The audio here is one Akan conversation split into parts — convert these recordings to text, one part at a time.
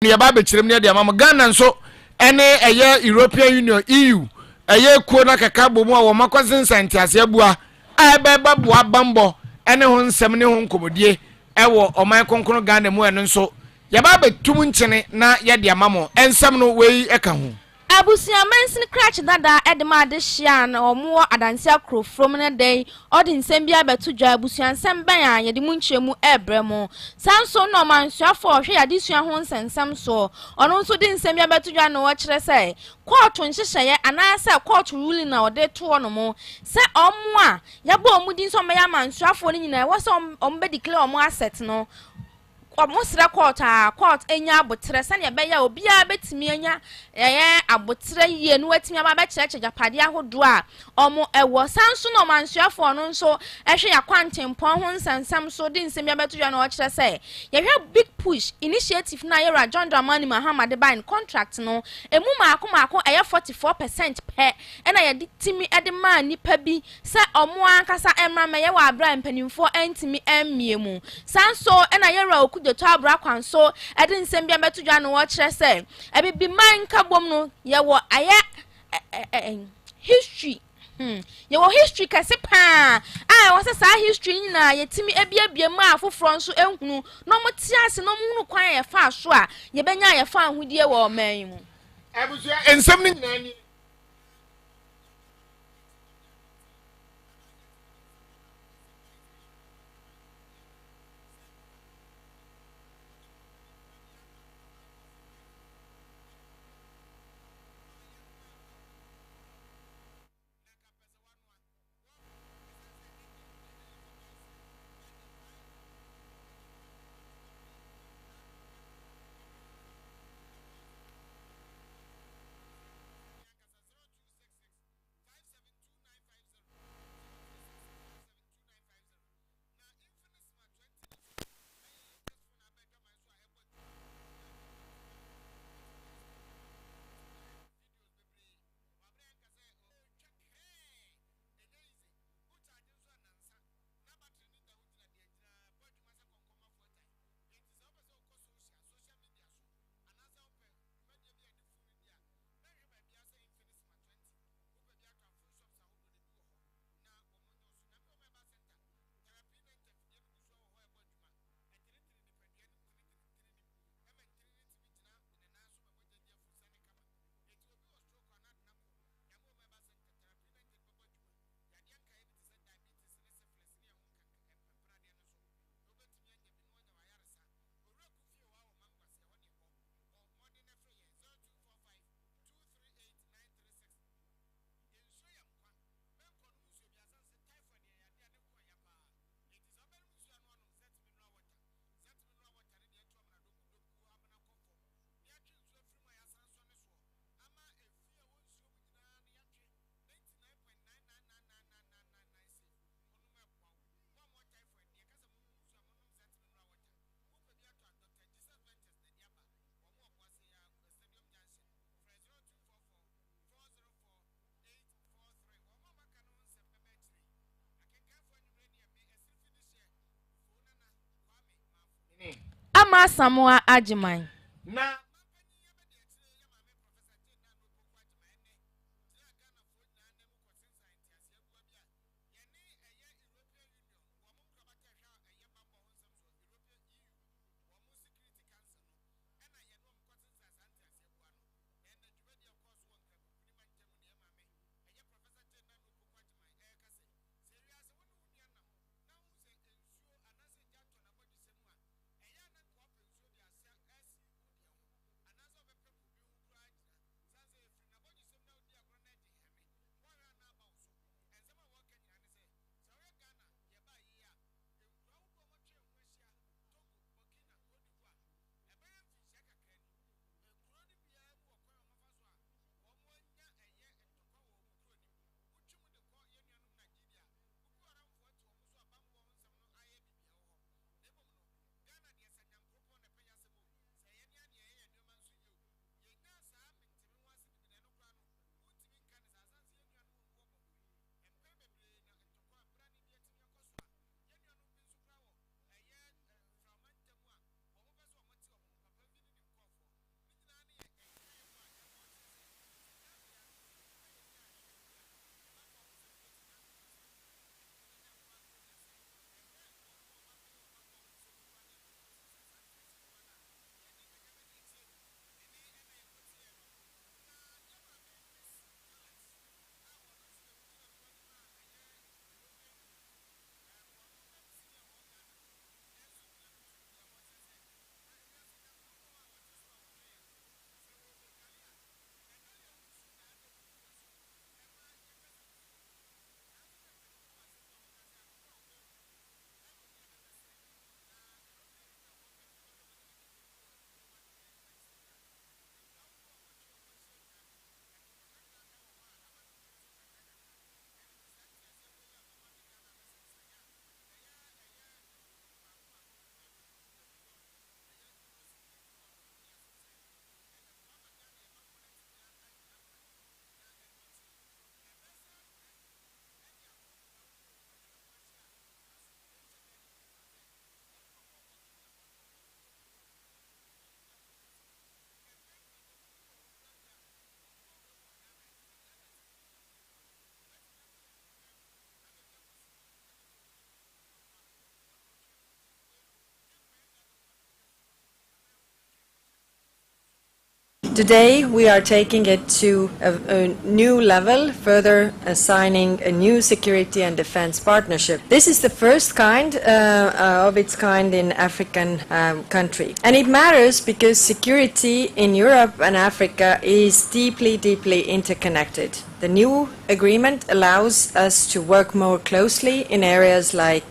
ne ba be kirem ne de amam Ghana nso ene eye European Union EU eye kuo na kaka bomu a wo makwase nsantiase abua a ebe babua bambo ene ho nsem ne ho nkomodie ewo oman konkon Ghana mu eno nso ye ba be tum nkyene na ye de amam ensem no wei eka ho abusia mensin crutch dada edema de hia na omo adanse akro from ne dey odi nsem bia beto dwa abusia nsem ban a ye de mu nkyeremu ebremo sanso no mansuafo hwe ya de sua ho nsensem so ono nso de nsem bia beto dwa na wo kire sai court nhyehyeye anase court ruling na ode to no mo se omo a ya bo omu din so meya mansuafo ni nyina wo se ombe declare omo asset no Mosra court enya abotre sane ye beya obi a betimi enya abotre ye no watimi aba cheche japade ahodo a omo ewo sanso no mansuafo no nso ehwe ya kwantempon ho nsansam so de nsem ya betodwa no kire say ye hwe big push initiative na ye John Dramani Mahama de buy contract no emu maako eye 44% pe ena ye timi ede ma nipa bi se omo ankasa emra me ye wa abra mpanimfo entimi emmiemu sanso ena ye okudo to abra kwanso ede nsem bia betodwa no wo kire say ebibi man ka bom no ye wo aye history ye wo history kase pa wo se sa history nyina ye timi ebiabia ma afoforo nso ehunu no mo ti ase no mu kwan ye fa so a ye benya ye fa ahudie wo man mu abusu ensem ni nyina ni Asamoah Agyemang na Today, we are taking it to a new level, further assigning a new security and defense partnership. This is the first kind of its kind in African country. And it matters because security in Europe and Africa is deeply, deeply interconnected. The new agreement allows us to work more closely in areas like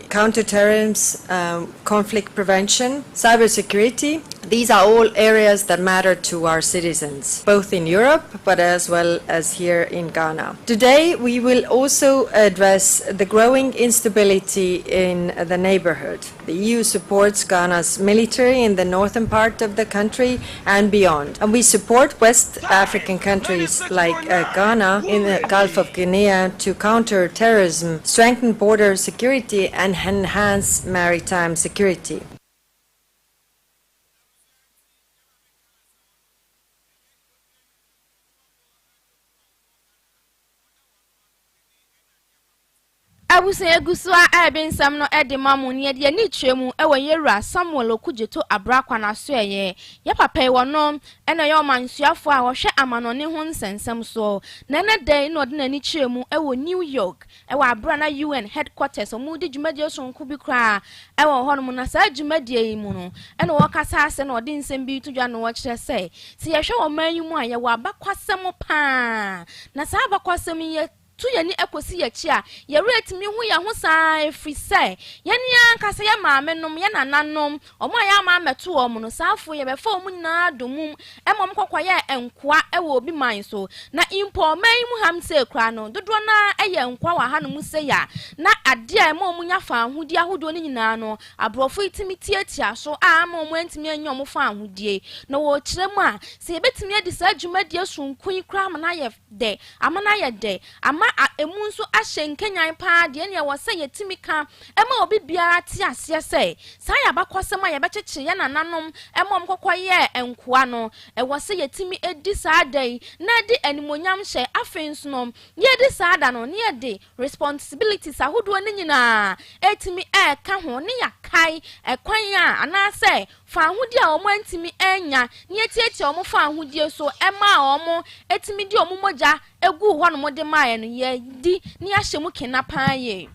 counterterrorism, conflict prevention, cybersecurity. These are all areas that matter to our citizens, both in Europe but as well as here in Ghana. Today, we will also address the growing instability in the neighborhood. The EU supports Ghana's military in the northern part of the country and beyond. And we support West African countries like Ghana in the Gulf of Guinea to counter terrorism, strengthen border security, and enhance maritime security. Abusa egusu a ebe nsam no ede mamu ne de ni twemu e weyewura Samuel Okujeto abrakwa na so ye papa e wono e no ye omansuafo a wo hwe amanone ho nsensem so na ne den no de na ni twemu e wo New York e wa abra na UN headquarters o mu de dwumadie sonko bi kra e wo ho no na sa dwumadie yi mu no e no wo kasa ase na ode nsem bi to dwa no wo kire se si ye hwe wo man yi mu a ye wa abakwasem pa na sa abakwasem ye tu yani ekosi yachi a ye rate mi hu ya ho san free say yani ankasa ya maame nom ya nananom omo ya ma meto omo no safo ye befa omu nyina domum emom kokwaye enkoa e wo obi man so na impo man mu ham se kra no dodo na eye enkoa wa hanom se ya na ade a emom nya fa ahudi ahodo ni nyina no abrofo itimi tietia so a ma omo antimi anya omo fa ahodie na wo kirem a se ye betimi adi sa dwumadie sunkun kra ma na ye de ama na ye de ama emunso ahyenkenyan pa de ne wo se yetimi ka ema obi biara ti ase se sa ya bakwasem a ye becheche ya nananom emom kokoye enkoa no e wo se yetimi edi sa dai na di animonyam hye afenso no ye di sa da no ne ye di responsibilities ahodo ne nyina etimi ka ho ne ya kai ekwan a ana se fa ahudi a omo antimi enya ne yetieti omo fa ahudi so ema omo etimi di omo moja egu ho no mo de mae no ye di ni ahyemu kena paaye.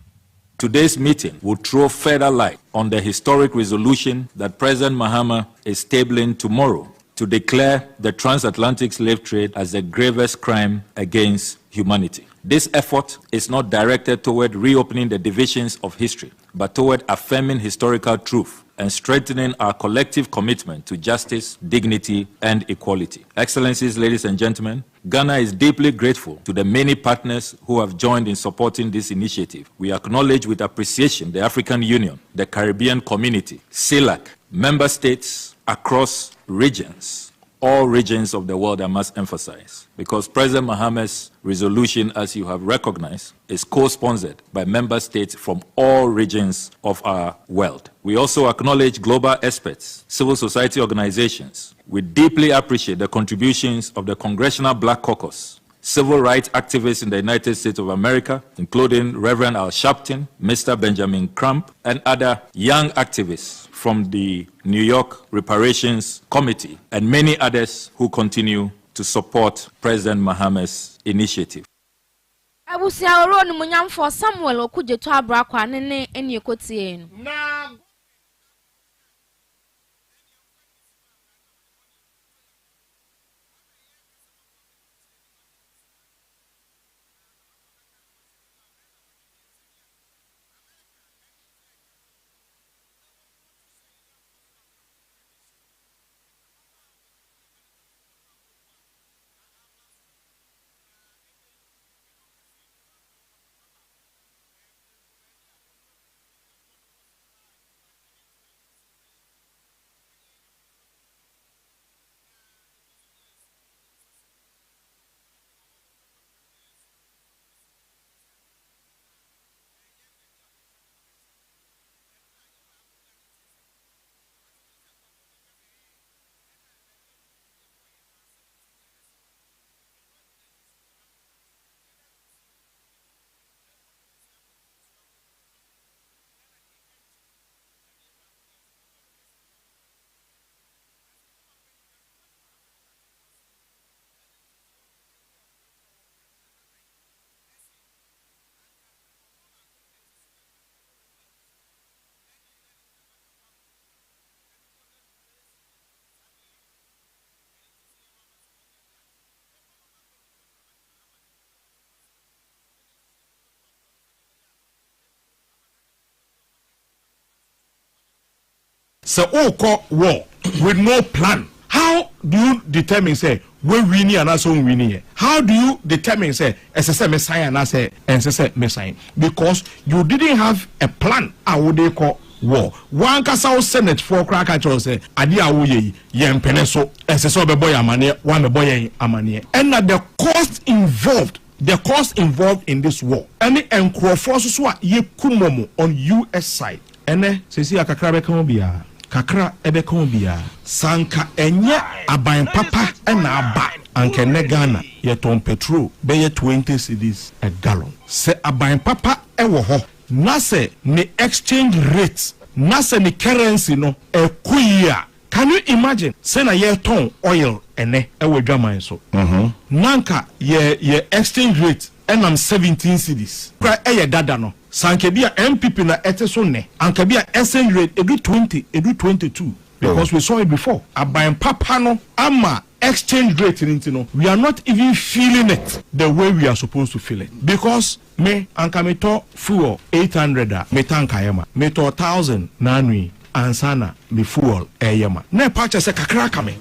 Today's meeting will throw further light on the historic resolution that President Mahama is tabling tomorrow to declare the transatlantic slave trade as the gravest crime against humanity. This effort is not directed toward reopening the divisions of history, but toward affirming historical truth and strengthening our collective commitment to justice, dignity, and equality. Excellencies, ladies and gentlemen, Ghana is deeply grateful to the many partners who have joined in supporting this initiative. We acknowledge with appreciation the African Union, the Caribbean Community, CELAC, member states across regions, all regions of the world, I must emphasize, because President Mahama's resolution, as you have recognized, is co-sponsored by member states from all regions of our world. We also acknowledge global experts, civil society organizations. We deeply appreciate the contributions of the Congressional Black Caucus, civil rights activists in the United States of America, including Reverend Al Sharpton, Mr. Benjamin Crump, and other young activists from the New York Reparations Committee, and many others who continue to support President Mahama's initiative. Abusia oro no munyamfo Samuel Okujeto abrakwa ne eni ekotie no. So war with no plan. How do you determine say when winning and also winning? How do you determine say SSM Messiah and I say SSM Messiah? Because you didn't have a plan. I would they call war. One Castle Senate for cracker say Adia Wuye Yen Peneso SSO boy amani one boy amani. And the cost involved. The cost involved in this war. Any forces were ye kumomo on US side. Ene sisi akakra bekombia. Kakra ebekombia. Sanka enye abain papa ena aba. Anke ne Ghana ye ton petrol beye 20 cedis a gallon. Se abain papa ewo ho. Na se ni exchange rates. Na se ni currency no kuya. Can you imagine? Say na ye ton oil ene ewe dwaman so. Nanka ye exchange rate enam 17 cedis. Kra eye dada no. Sanke bia MPP na eteso ne. Anke bia exchange rate edu 20, edu 22. Because we saw it before. Abayin papa no ama exchange rate into no. We are not even feeling it the way we are supposed to feel it. Because me anka me to fuel 800 me tanka yema. Me to 1,000 nanwi ansana me fuel yema. Ne pacha se kakra kame.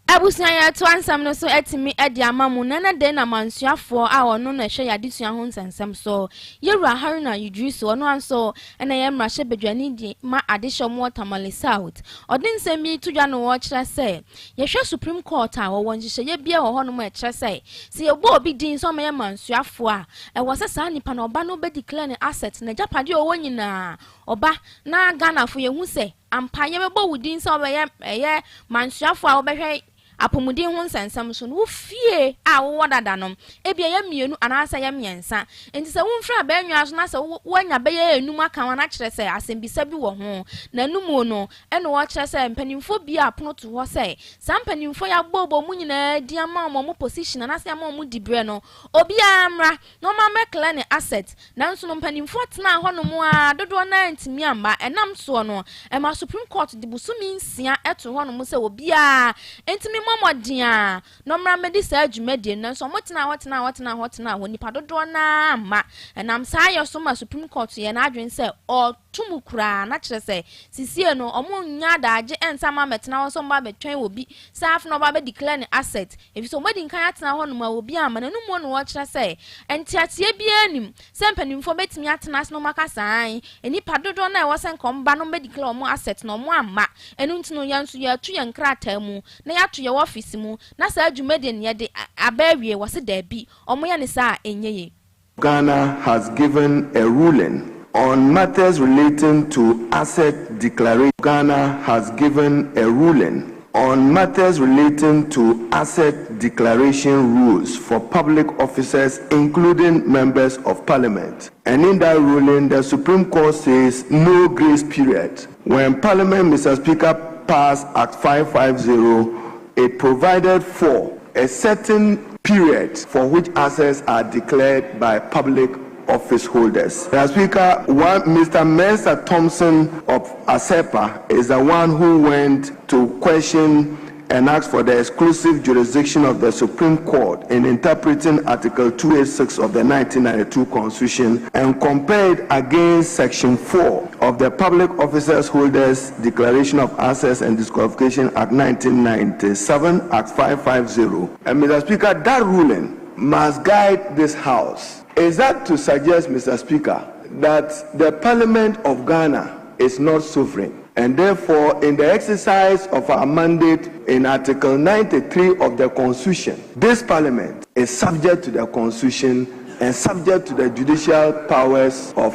Abusia ya to ansam no so etimi Agyemang mu nana de na mansuafo a ono na hwe yadesua ho nsensem so yewura haruna yidriso ono anso ena ye mrahye bedwani di ma adehye mo tamale south odin nsem bi tudwa no wo kire se ye hwe supreme court a wo wonhye ye bia ho no mo e kire se se ye bo obi din so ma ye mansuafo a e wo se sa nipa na oba no be declare ne asset na japade o wonyina oba na Ghana fo ye hu se ampa ye be bo wudin so be ye mansuafo a wo be hwe apomudin ho nsensam so no fie a wo dada no ebia ya mienu anasa ya miensa enti se wo mfra ba enwa so na se wanya be ya enum aka wana kire se asembisa bi wo ho na numu no ene wo kire se mpanimfo bi apono to ho se sam mpanimfo ya bobo mu nyina di ama mo position na se ama mo dibre no obi amra no ma mekle ne asset nanso no mpanimfo tena ho no mo a dodo na ntimi amba enam so no e ma supreme court di busumi nsia eto ho no mo se obi a entimi momodia no mra medi sa adwumade nanso motena hotena ho nipa dodo na ma enam sa ayo so ma supreme court ye na adwen se o tumukura na kire se sisie no omo nya daage ensa ma metena ho so mba betwen obi saf no ba be declare ne asset if so modi nkan atena ho no ma obi ama na numu no wo kire se entiatie bi anim se mpanimfo betimi atena no makasa an enipa dodo na e wo se nkomba no be declare omo asset no omo ama enu ntino yanso ya tu ye nkrata mu na ya tu ye office mu na sa adwumade ne de abawie wose da bi omo ya ne sa enyeye. Ghana has given a ruling on matters relating to asset declaration. Ghana has given a ruling on matters relating to asset declaration rules for public officers, including members of parliament. And in that ruling, the Supreme Court says no grace period. When Parliament, Mr. Speaker, passed Act 550, it provided for a certain period for which assets are declared by public office holders. Mr. Speaker, Mr. Mensa Thompson of Asamoah is the one who went to question and asked for the exclusive jurisdiction of the Supreme Court in interpreting Article 286 of the 1992 Constitution and compared against Section 4 of the Public Officers Holders Declaration of Assets and Disqualification Act 1997, Act 550. And Mr. Speaker, that ruling must guide this House. Is that to suggest, Mr. Speaker, that the Parliament of Ghana is not sovereign? And therefore, in the exercise of our mandate in Article 93 of the Constitution, this Parliament is subject to the Constitution and subject to the judicial powers of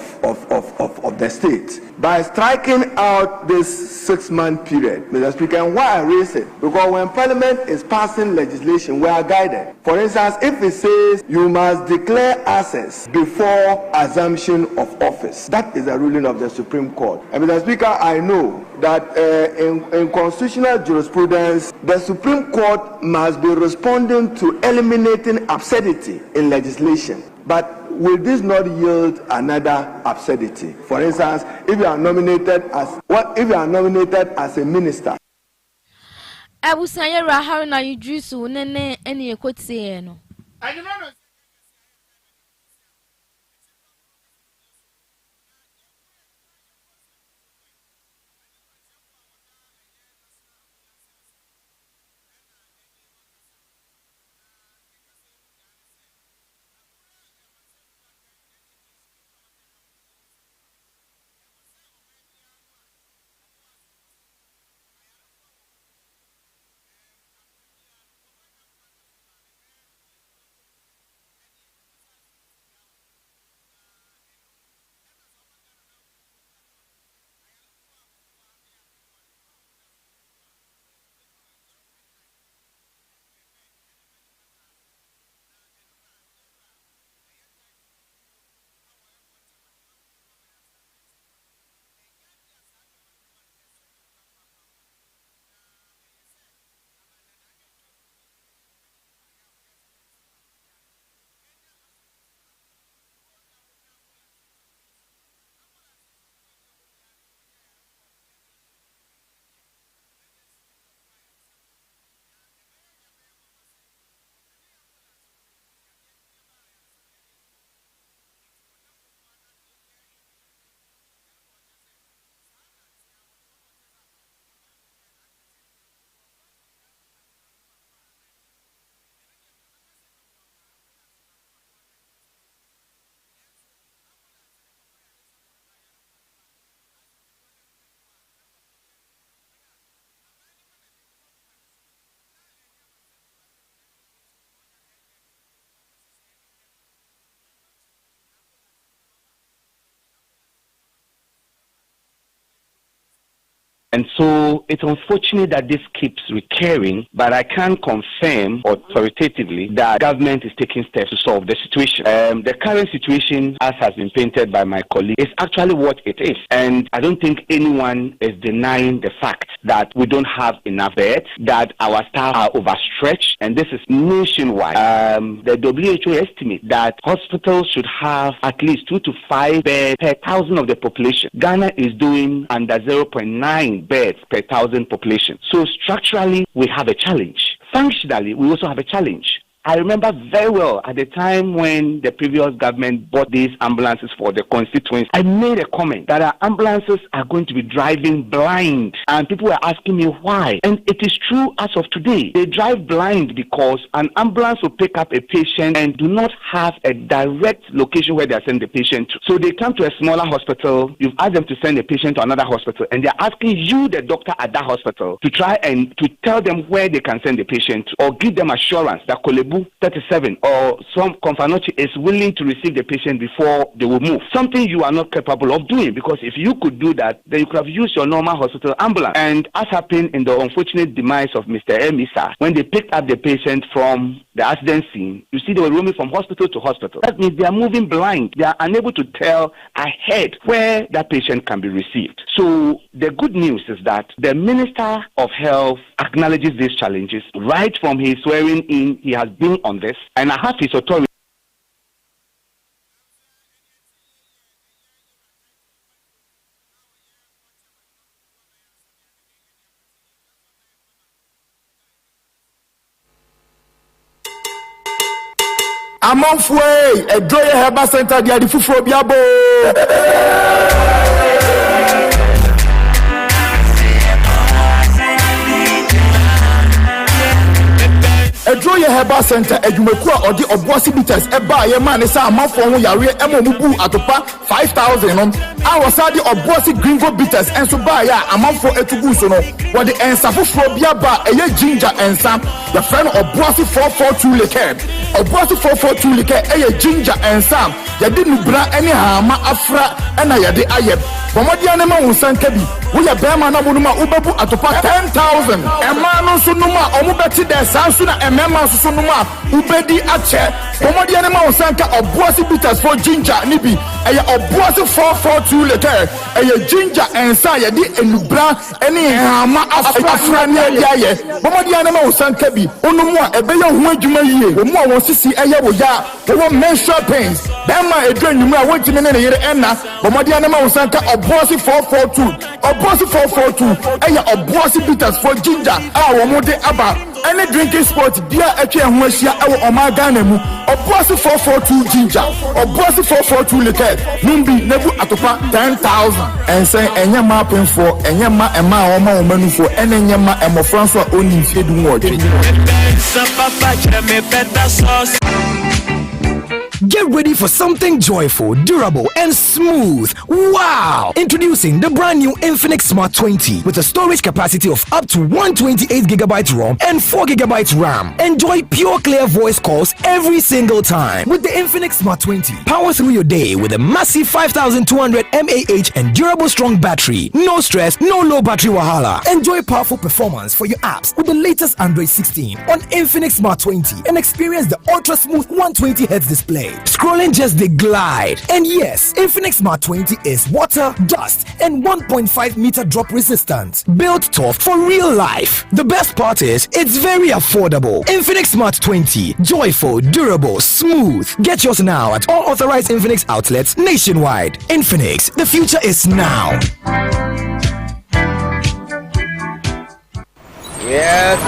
the state. By striking out this 6-month period, Mr. Speaker, and why I raise it? Because when Parliament is passing legislation, we are guided. For instance, if it says you must declare assets before assumption of office, that is a ruling of the Supreme Court. And Mr. Speaker, I know that in constitutional jurisprudence, the Supreme Court must be responding to eliminating absurdity in legislation. But will this not yield another absurdity? For instance, if you are nominated as a minister. abusan yɛra har na yidrusu nene ene ekotie no And so it's unfortunate that this keeps recurring, but I can confirm authoritatively that government is taking steps to solve the situation. The current situation, as has been painted by my colleague, is actually what it is. And I don't think anyone is denying the fact that we don't have enough beds, that our staff are overstretched, and this is nationwide. The WHO estimate that hospitals should have at least 2 to 5 beds per 1,000 of the population. Ghana is doing under 0.9 beds per 1,000 population. So structurally, we have a challenge. Functionally, we also have a challenge. I remember very well at the time when the previous government bought these ambulances for the constituents, I made a comment that our ambulances are going to be driving blind. And people were asking me why. And it is true as of today. They drive blind because an ambulance will pick up a patient and do not have a direct location where they are sending the patient to. So they come to a smaller hospital, you've asked them to send a patient to another hospital, and they're asking you, the doctor at that hospital, to try and to tell them where they can send the patient to, or give them assurance that Kolebu 37 or some Konfanochi is willing to receive the patient before they will move. Something you are not capable of doing, because if you could do that, then you could have used your normal hospital ambulance. And as happened in the unfortunate demise of Mr. Emisa, when they picked up the patient from the accident scene, you see they were roaming from hospital to hospital. That means they are moving blind. They are unable to tell ahead where that patient can be received. So the good news is that the Minister of Health acknowledges these challenges. Right from his swearing in, he has been on this, and I have his authority. Amanfo Edoye Herbal Center dia di fufuro biabo. Edoye Herbal Center Agyemang a odi oboasi bitters eba ye man say amanfo ho yare emomubu atopa 5,000 no. Awosade oboasi gringo bitters enso ba ya amanfo etugu so no. Wode ensa fufuro biaba eye ginger ensa. The friend oboasi 442 liquor. Oboasi 442 liquor eye ginger ensa. Yade nubra ene hama afra ena yade ayeb. Bomodi anema wonsanka bi. Wo ya bema na monuma ubebu atopa 10,000. Ema no so numa omubeti de sansu na emema so numa ubedi ache. Bomodi anema wonsanka oboasi bitters for ginger nibi. Eye oboasi 442 liquor. Eye ginger ensa yade enubra ene hama afra ne yaye. Bomodi anema wonsanka bi. Onumu a ebe ye ho adwuma yie. Omu a wonsisi eye wo ya. Wo menstrual pains. Bema edwa nyumu a wontimi ne yere enna. Bomodi anema wonsanka oboasi 442 Obosi 442 eya Obosi bitters for ginger wo mo de aba any drinking sport bia etwe ho ahia ewo Omagana mu Obosi 442 ginger Obosi 442 liquor numbi nebu atopa 10,000 ensen enyama penfo enyama ema oma omanufo enyama emofranso a oni fiedu nwodwe. Get ready for something joyful, durable, and smooth. Wow! Introducing the brand new Infinix Smart 20 with a storage capacity of up to 128GB ROM and 4GB RAM. Enjoy pure clear voice calls every single time. With the Infinix Smart 20, power through your day with a massive 5200 mAh and durable strong battery. No stress, no low battery wahala. Enjoy powerful performance for your apps with the latest Android 16 on Infinix Smart 20 and experience the ultra smooth 120Hz display. Scrolling just the glide. And yes, Infinix Smart 20 is water, dust, and 1.5 meter drop resistant. Built tough for real life. The best part is, it's very affordable. Infinix Smart 20. Joyful, durable, smooth. Get yours now at all authorized Infinix outlets nationwide. Infinix, the future is now. Yes,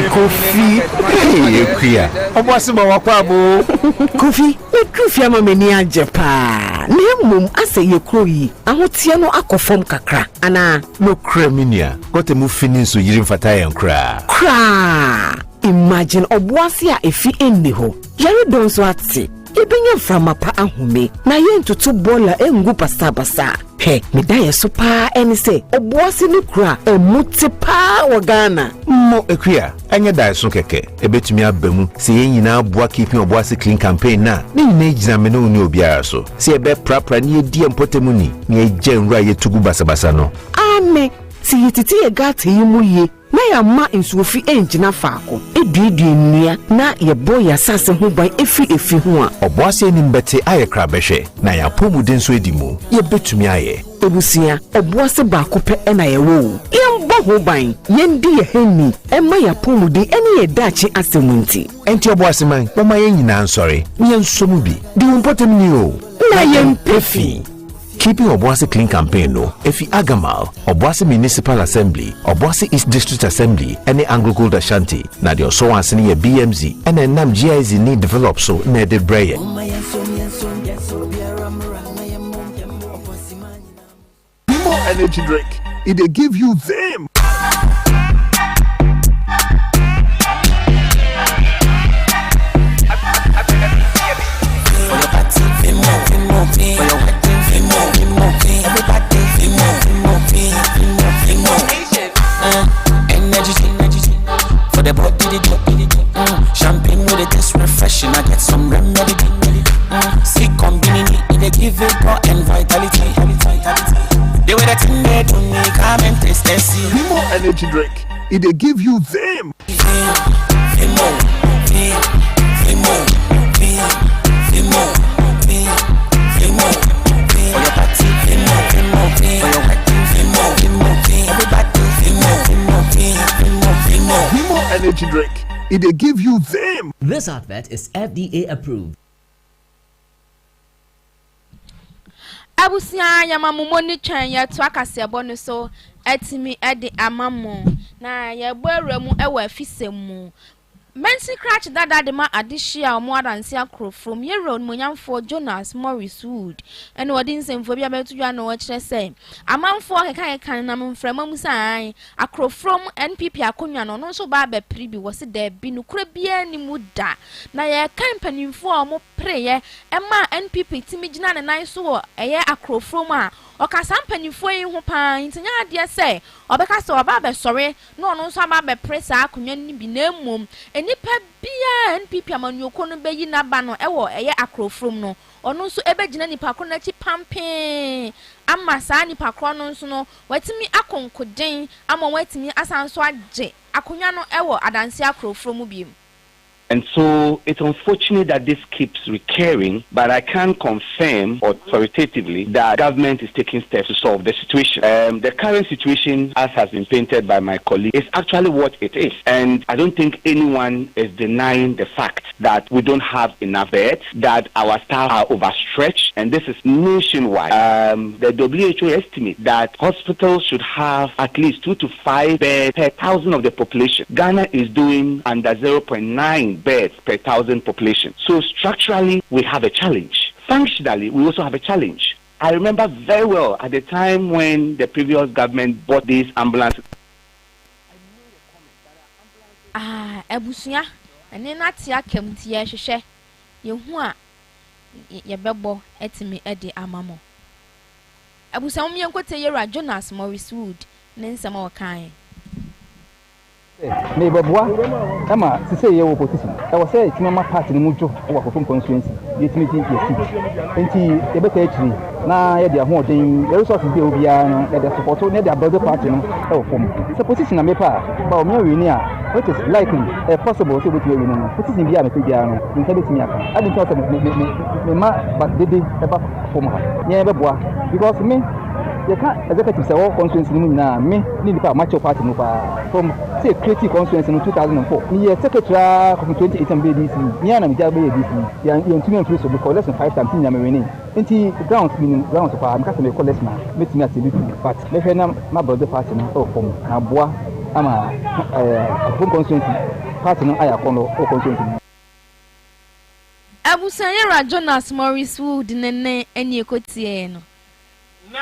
Kofi. Hey, Kuya. Obasima wakwabo. Kofi, Kofi ama meni anje pa. Nemmum ase ye kroyi. Ahotia no akofom kakra. Ana No kreminia. Gote mu fini so yiri mfata yan kra. kra. Imagine obuasi a efi enni ho. Yare don so ate. Ebenye frama pa ahome. Na ye ntutu bola engu basa. He, medaya so pa eni se. Obuasi ni kra emute pa wagana. Mo Ekuya, anya da so keke. Ebetumi abemu se ye nyina aboa keeping obuasi clean campaign na. Ni nyina egizame no ni obiara so. Se ebe prapra ni edi empotemu ni eje nra ye tugu basa no. Ame, si yititi ye gata yimu ye. Na ya ma insuofi engina faako. Eduedu nnua na ye boy ya sase ho ban efi ho a. Obuasi ni mbete aye kra behwe na ya pomuden so edimu. Ye betumi aye. Ebusia, obuasi baako pe na ye wo. Yembo ho ban, yendi ye heni, ema ya pomuden ene ye dachi asemunti. Enti obuasi man, mama ye nyina nsori. Ni ensomu bi. Di umpotem ni o. Na yempefi. Keeping Obuasi Clean Campaign no, Efi Agamal, Obuasi Municipal Assembly, Obuasi East District Assembly, any Anglo Gold Ashanti, na de so ansini ye BMZ, and then nam GIZ need develop so na de braye. More energy drink. It dey give you them. For the body, champagne with it is refreshing. I get some remedy. See combinini, they give it power and vitality. They were the thing they do me, come and taste and see. More energy drink. It dey give you them. For your party, for your wedding, everybody, More energy drink. It dey give you them. This advert is FDA approved. Abusia yamamumo ni twan ya to akase bonu so etimi ede amamo na ye gberemu ewa afisemu Mensi Cratch dada de ma adishia omo adanse akro from ye road monyamfo Jonas Morris Wood ene wodi nsemfo bia betudwa no kire say amanfo kekan na mframa musan akro from NPP akonwa no no so ba be pribi wose da bi no kura bia ni muda na ye kan panimfo omo preye ema NPP timigina ne nan so eye akro from a okasa mpanimfo yi ho pa ntinya ade say obeka so oba be sore no no so aba be presa akonwa ni bi na mum enipa bia NPP amanyoko no beyi na ba no ewo eye akrofrom no ono nso ebegina nipa kro na chi pampe amma saa nipa kro no nso no watimi akonkoden amma watimi asanso agye akonya no ewo adanse akrofrom biem And so it's unfortunate that this keeps recurring, but I can confirm authoritatively that government is taking steps to solve the situation. The current situation, as has been painted by my colleague, is actually what it is. And I don't think anyone is denying the fact that we don't have enough beds, that our staff are overstretched, and this is nationwide. The WHO estimate that hospitals should have at least 2 to 5 beds per 1,000 of the population. Ghana is doing under 0.9 beds per 1,000 population. So structurally, we have a challenge. Functionally, we also have a challenge. I remember very well at the time when the previous government bought these ambulances. Ebusuya, and then that's ya came to ya share. You want your bebo etimi edi amamo. Ebusa mi yanko te yera Jonas Morris Wood, nensa ma wakan. Me babwa ama se say ye opposition e wo say timama party ni mujo wo akofo constituency ye timiti ye seat enti ye beta akiri na ye dia ho oden ye resources dey obia no ye dey support no dey build party no e wo form se position na me pa ba o me we ni a which is likely possible say we we no position bia me pe bia no nka betimi aka adi nka say me ma ba dede e ba form ha ye beboa because me you can't executive say all constituency ni na me ni pa match party no pa from say creative constituency in 2004 me secretary from 2018 BDC me na me jabe BDC ya ntumi amfiri so because less than 5 times ni am winning nti grounds pa me ka say me call less na metimi atibi but me hwe na ma brother party no o form na boa ama from constituency party no aya kono o constituency Abusanya Jonas Morris Wood nene eni ekotie no na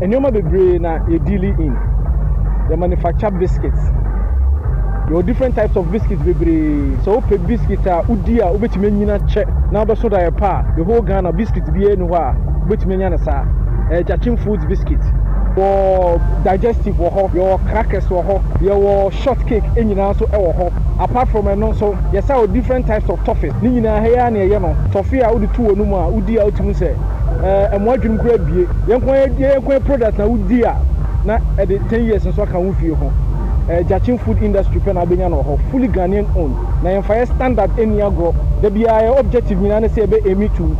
Enyoma bebre na you dealing in the manufacture biscuits. Your different types of biscuits bebre. So pe biscuit udia ubetime nyina che na be so da e pa the whole Ghana biscuit bi enu ha ubetime nya na sa Agyemang foods biscuit for digestive your crackers your shortcake enyina so e wo ho apart from no so yes how different types of toffee ni nyina he ya na ye no toffee a udi tu wonu mu a udi a utimu se emo adwum kura bie yenkwan product na udi a na e de 10 years so aka wo fie ho Agyemang food industry pe na benya no ho fully Ghanaian owned na yen fire standard eni agro da bia objective nyina na se be emi to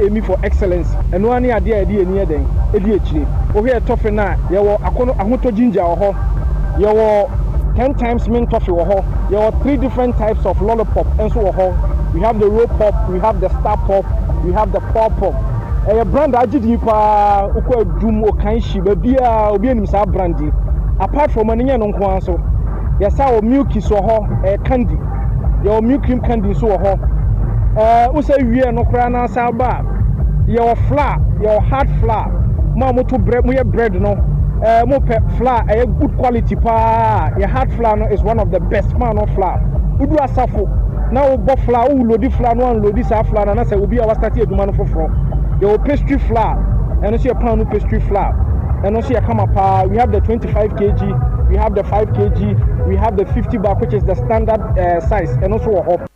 aiming for excellence and one idea eni eden edi echire o here toffee na ye wo akono ahoto ginger ho ye wo 10 times mint toffee ho ye wo 3 different types of lollipop and so ho we have the roll pop, we have the star pop, we have the pop pop brand agidi pa ukwa dum o kan shi ba bia obi anim sa brandi apart from anya no nko so yes our milky so ho candy your milk cream candy so ho we say we no kra na sa ba your flour your hard flour ma mo to bread mo bread no mo pe flour good quality pa your hard flour no is one of the best man of flour udu asafo na wo bo flour wo load flour no an load sa flour na say obi a wa start eduma no foforo your pastry flour and also your pan pastry flour and also your kama pa we have the 25 kg we have the 5 kg we have the 50 bag which is the standard size and also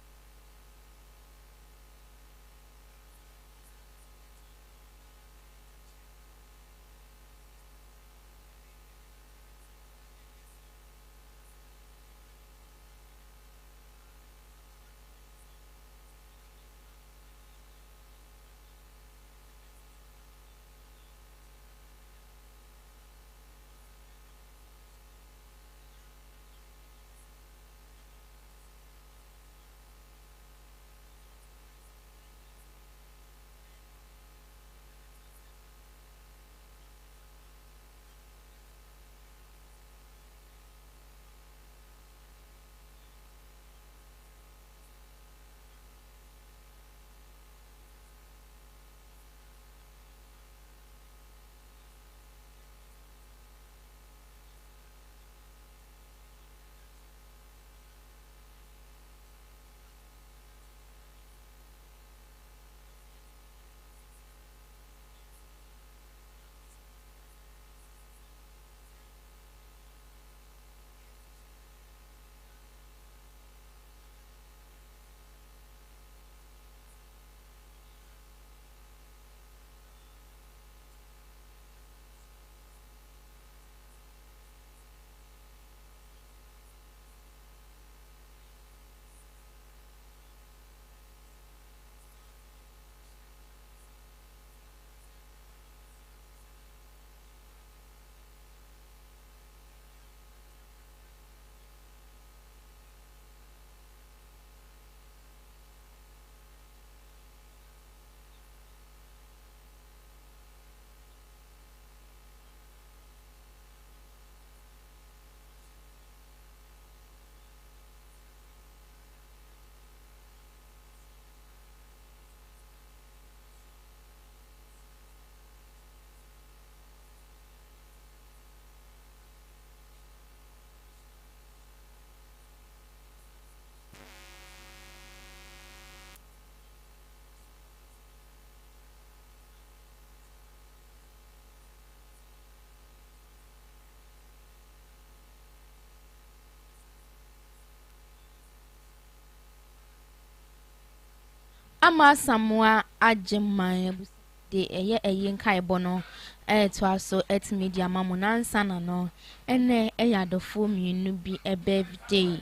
ama Asamoah Agyemang de eye nkai bono to aso et media mamu nansa na no ene eyadofo mienu bi birthday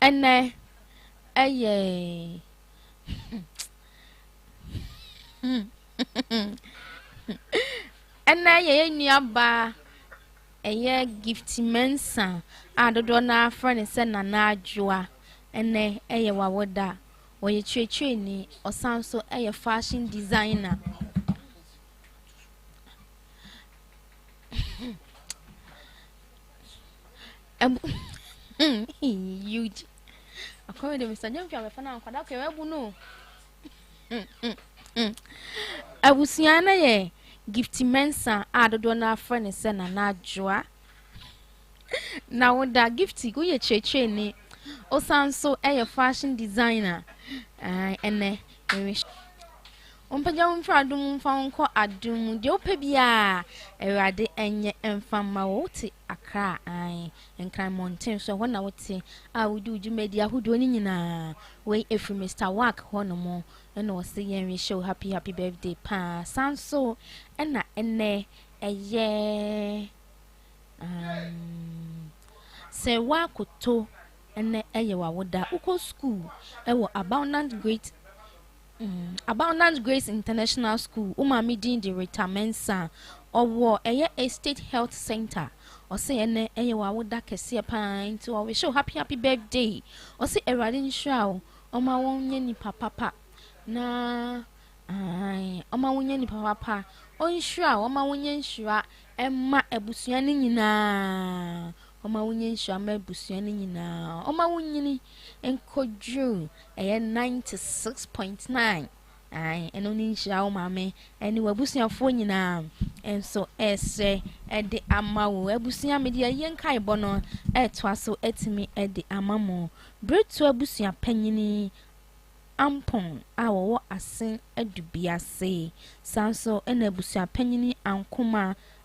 ene eye ene ye nuaba eye gift mensa adodo na friend se na na adwoa ene eye wawoda oye chwechwe ni osanso eye fashion designer huge akọrọ de Mr. James ya mefa na nkwada ka ebu no abusia na ye gift mensa adodo na friend se na na adwoa na woda gift go ye chwechwe ni osanso eye fashion designer ene Ompaja mfra adum mfa nko adum de opebia ewade enye emfama wote akra enkran mountain so wona wote wudu ujumedi ahudo ni nyina we efri Mr. Work hono mo ena wose yen show happy birthday pa sanso ena ene eye se wakoto ene eye wawoda uko school ewo Abundant Grace International School umami din di retamensa owo eye Estate Health Center ose ene eye wawoda kese pa nti we show happy birthday ose erade nshao oma wonye ni papa na oma wonye ni papa onshua oma wonye nshua emma ebusua ni nyina oma wonye nshua ma ebusua ni nyina oma wonyini enkodru eye 96.9 eno ni nshua o mame eni wabusua fo nyina enso ese ede amawo abusua media yenkai bono etwaso etimi ede amamo bretu abusua panyini ampon awo asen adubiase sanso ena abusua panyini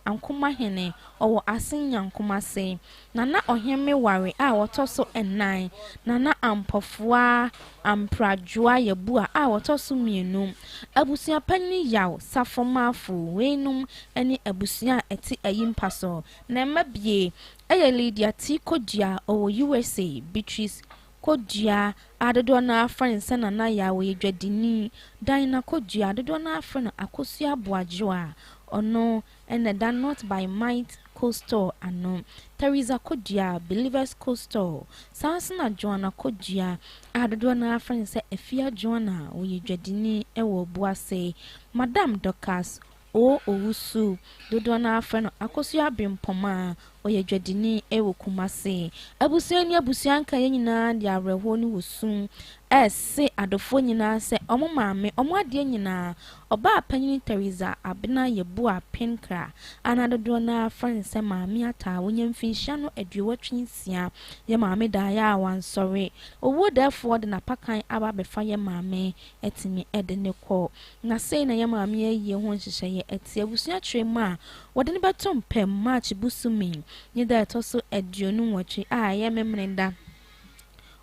ankoma hene owo asen yankoma se nana ohemme ware wotoso ennan nana ampofua ampradwoa yebua wotoso mienu abusua panni yaw safomafu wenum eni abusua eti ayimpaso na mabie eye Lydia T Kodua owo USA Beatrice Kodua adodo na friend sana na yawo yedwadini Dina Kodua adodo na friend akosua boajoa ono and that not by might coastal ano Teresa Kodua Believers Coastal Sansana Joanna Kodua adodo na friend se efia Joanna oyedwadini ewo boase Madam Dokas owusu dodo na friend akosua bimpoma oyedwadini ewo kumase abusuani abusuanka nyina de areho ni wosun ese adofo nyina se omo maame omo ade nyina oba apanyini Teresa abena yebu apenkra anadodo na friend se maame ata wonya mfinhia no aduwatwensia ye maame da ya awansore owo therefore de napakan aba befa ye maame etimi ede ne ko na sei na ye maame ye ho nhyehyeye eti abusua trema wode ne betom pem march busumi ni da etoso aduonu watwe ye memrenda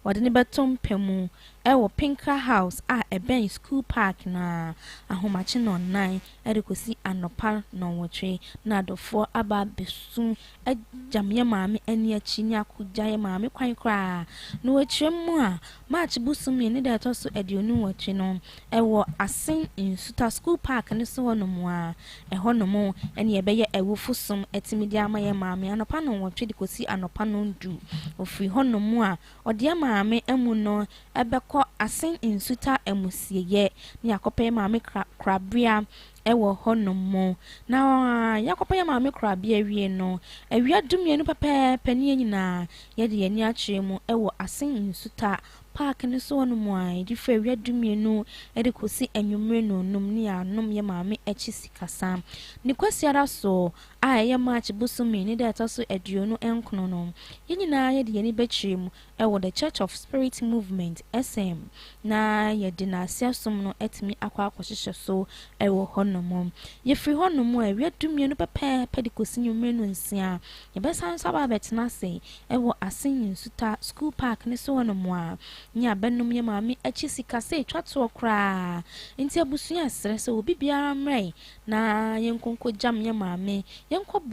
wade ne betom pemu ewo Pinker House eben school park na ahomache no 9 edekosi anopa no wotwe na adofo aba besu ejamye maame ani achi ni akugya ye maame kwan kra no wetwemu a march busumi ni da etoso aduonu watwe no ewo asen insuta school park ne so honom a ehonom ene ebeye ewofusum etimidi ama ye maame anopa no wotwe dekosi anopa no ndu ofri honom a ode maame emu no ebeko asen insuta emusieye ni akope maame krabria ewo honom na yakope maame krabia wie no ewia dumienu pepe ni nyina ye de ani akyeremu ewo asen insuta park ne so no mo ai di fa ewia dumienu ede kosi anwumre no num ni anom ye maame echi sikasa ni kwasiara so ye match busumi ni da taso aduonu enkono no ye nyina ye de ani bekyeremu ewo the Church of Spirit Movement SM na ye de na asiasom no etimi akwakohyehyɛ so ewo honom ye firi honom a ewia dumienu pepe de kosi nwumre no nsia ye besan so ba betena se ewo asen insuta school park ne so honom a nya benum ye maame achi sika se twato kra nti abusua sere se obi biara mrai na yenkonko jam ye maame yenko